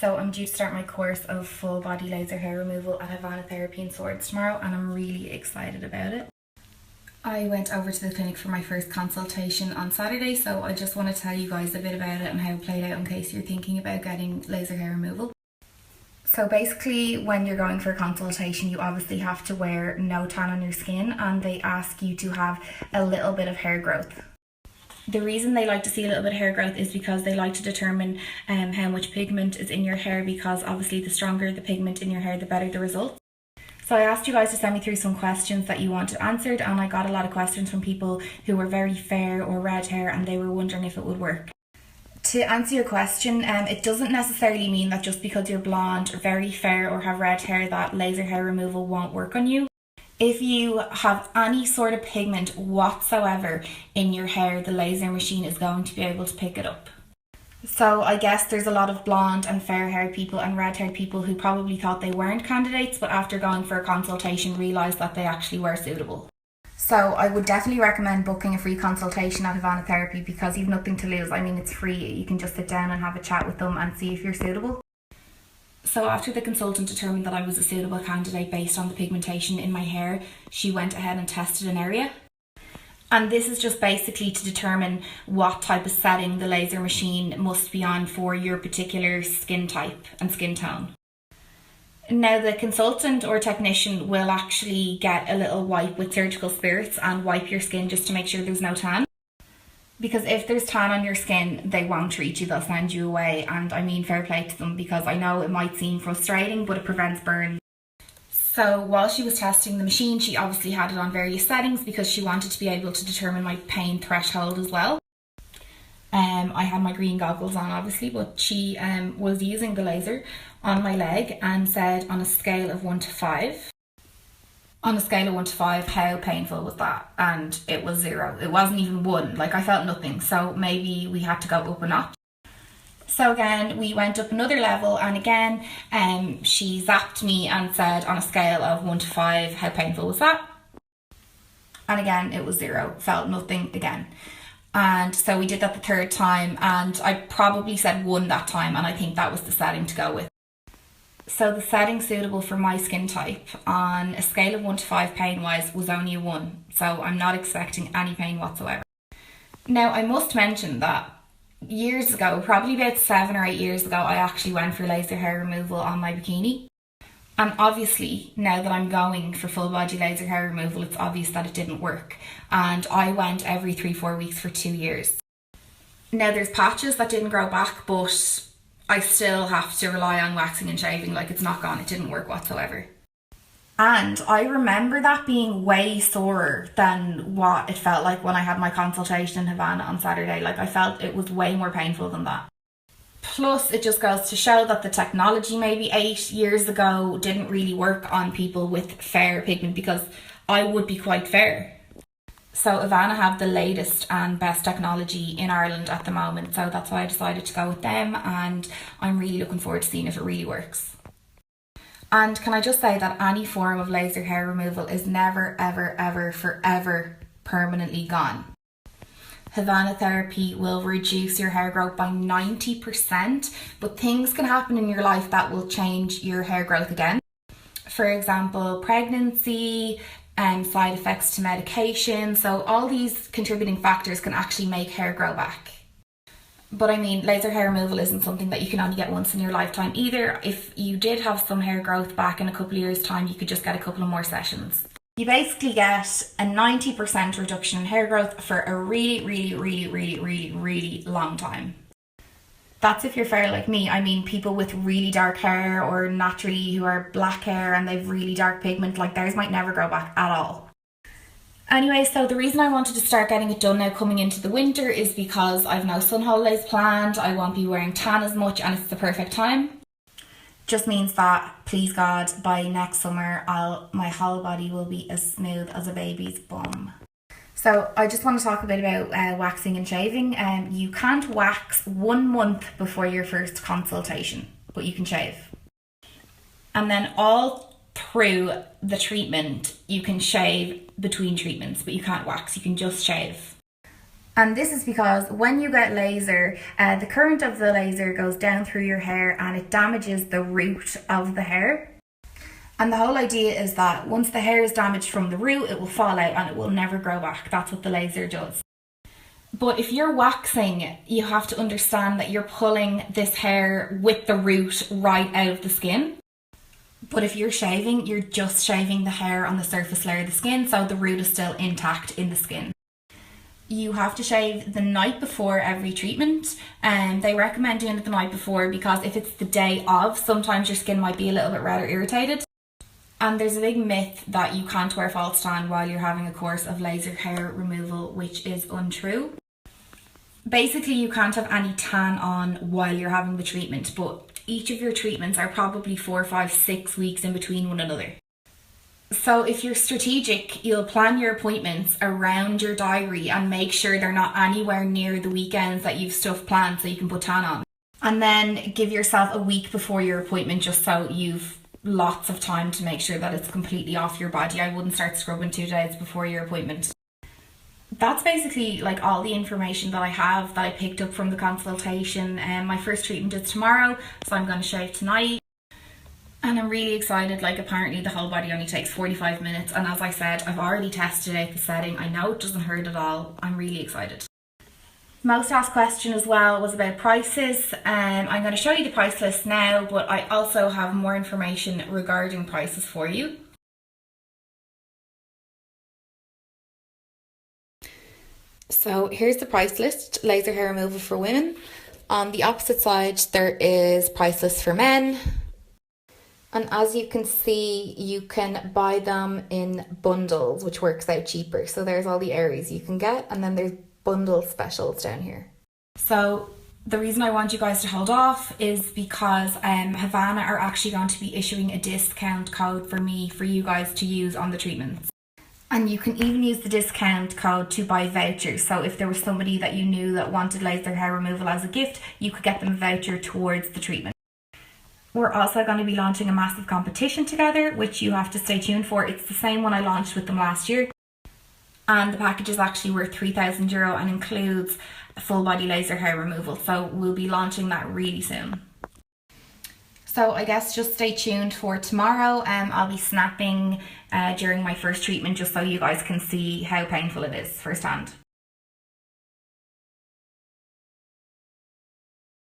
So I'm due to start my course of full body laser hair removal at Havana Therapy in Swords tomorrow, and I'm really excited about it. I went over to the clinic for my first consultation on Saturday, so I just want to tell you guys a bit about it and how it played out in case you're thinking about getting laser hair removal. So basically, when you're going for a consultation, you obviously have to wear no tan on your skin, and they ask you to have a little bit of hair growth. The reason they like to see a little bit of hair growth is because they like to determine how much pigment is in your hair, because obviously the stronger the pigment in your hair, the better the results. So I asked you guys to send me through some questions that you wanted answered, and I got a lot of questions from people who were very fair or red hair, and they were wondering if it would work. To answer your question, it doesn't necessarily mean that just because you're blonde or very fair or have red hair that laser hair removal won't work on you. If you have any sort of pigment whatsoever in your hair, the laser machine is going to be able to pick it up. So I guess there's a lot of blonde and fair haired people and red haired people who probably thought they weren't candidates, but after going for a consultation realised that they actually were suitable. So I would definitely recommend booking a free consultation at Havana Therapy, because you've nothing to lose. I mean, it's free. You can just sit down and have a chat with them and see if you're suitable. So after the consultant determined that I was a suitable candidate based on the pigmentation in my hair, she went ahead and tested an area. And this is just basically to determine what type of setting the laser machine must be on for your particular skin type and skin tone. Now, the consultant or technician will actually get a little wipe with surgical spirits and wipe your skin just to make sure there's no tan. Because if there's tan on your skin, they won't treat you, they'll send you away. And I mean, fair play to them, because I know it might seem frustrating, but it prevents burn. So while she was testing the machine, she obviously had it on various settings because she wanted to be able to determine my pain threshold as well. I had my green goggles on obviously, but she was using the laser on my leg and said on a scale of 1 to 5. On a scale of 1 to 5, how painful was that? And it was 0. It wasn't even 1. Like, I felt nothing. So maybe we had to go up a notch. So again, we went up another level, and again, she zapped me and said on a scale of 1 to 5, how painful was that? And again, it was 0. Felt nothing again. And so we did that the third time, and I probably said 1 that time, and I think that was the setting to go with. So the setting suitable for my skin type on a scale of 1 to 5 pain wise was only a 1. So I'm not expecting any pain whatsoever. Now, I must mention that years ago, probably about 7 or 8 years ago, I actually went for laser hair removal on my bikini. And obviously, now that I'm going for full body laser hair removal, it's obvious that it didn't work. And I went every 3-4 weeks for 2 years. Now, there's patches that didn't grow back, but I still have to rely on waxing and shaving. Like, it's not gone. It didn't work whatsoever. And I remember that being way sorer than what it felt like when I had my consultation in Havana on Saturday. Like, I felt it was way more painful than that. Plus, it just goes to show that the technology maybe 8 years ago didn't really work on people with fair pigment, because I would be quite fair. So Havana have the latest and best technology in Ireland at the moment, so that's why I decided to go with them, and I'm really looking forward to seeing if it really works. And can I just say that any form of laser hair removal is never, ever, ever, forever permanently gone. Havana Therapy will reduce your hair growth by 90%, but things can happen in your life that will change your hair growth again. For example, pregnancy, side effects to medication. So all these contributing factors can actually make hair grow back. But I mean, laser hair removal isn't something that you can only get once in your lifetime either. If you did have some hair growth back in a couple of years' time, you could just get a couple of more sessions. You basically get a 90% reduction in hair growth for a really, really, really, really, really, really long time. That's if you're fair like me. I mean, people with really dark hair or naturally who are black hair and they've really dark pigment, like theirs might never grow back at all. Anyway, so the reason I wanted to start getting it done now coming into the winter is because I've no sun holidays planned, I won't be wearing tan as much, and it's the perfect time. Just means that, please God, by next summer, my whole body will be as smooth as a baby's bum. So I just want to talk a bit about waxing and shaving. You can't wax 1 month before your first consultation, but you can shave. And then all through the treatment, you can shave between treatments, but you can't wax, you can just shave. And this is because when you get laser, the current of the laser goes down through your hair and it damages the root of the hair. And the whole idea is that once the hair is damaged from the root, it will fall out and it will never grow back. That's what the laser does. But if you're waxing, you have to understand that you're pulling this hair with the root right out of the skin. But if you're shaving, you're just shaving the hair on the surface layer of the skin, so the root is still intact in the skin. You have to shave the night before every treatment, and they recommend doing it the night before because if it's the day of, sometimes your skin might be a little bit red or irritated. And there's a big myth that you can't wear false tan while you're having a course of laser hair removal, which is untrue. Basically, you can't have any tan on while you're having the treatment, but each of your treatments are probably 4, 5, 6 weeks in between one another. So if you're strategic, you'll plan your appointments around your diary and make sure they're not anywhere near the weekends that you've stuff planned so you can put tan on. And then give yourself a week before your appointment just so you've lots of time to make sure that it's completely off your body. I wouldn't start scrubbing 2 days before your appointment. That's basically like all the information that I have that I picked up from the consultation. My first treatment is tomorrow, so I'm going to shave tonight. And I'm really excited. Like, apparently the whole body only takes 45 minutes, and as I said, I've already tested out the setting. I know it doesn't hurt at all. I'm really excited. Most asked question as well was about prices. I'm going to show you the price list now, but I also have more information regarding prices for you. So here's the price list, laser hair removal for women. On the opposite side, there is price list for men. And as you can see, you can buy them in bundles, which works out cheaper. So there's all the areas you can get, and then there's bundle specials down here. So the reason I want you guys to hold off is because Havana are actually going to be issuing a discount code for you guys to use on the treatments. And you can even use the discount code to buy vouchers. So if there was somebody that you knew that wanted laser hair removal as a gift, you could get them a voucher towards the treatment. We're also going to be launching a massive competition together, which you have to stay tuned for. It's the same one I launched with them last year. And the package is actually worth €3,000 and includes a full body laser hair removal. So we'll be launching that really soon. So I guess just stay tuned for tomorrow. I'll be snapping during my first treatment just so you guys can see how painful it is firsthand.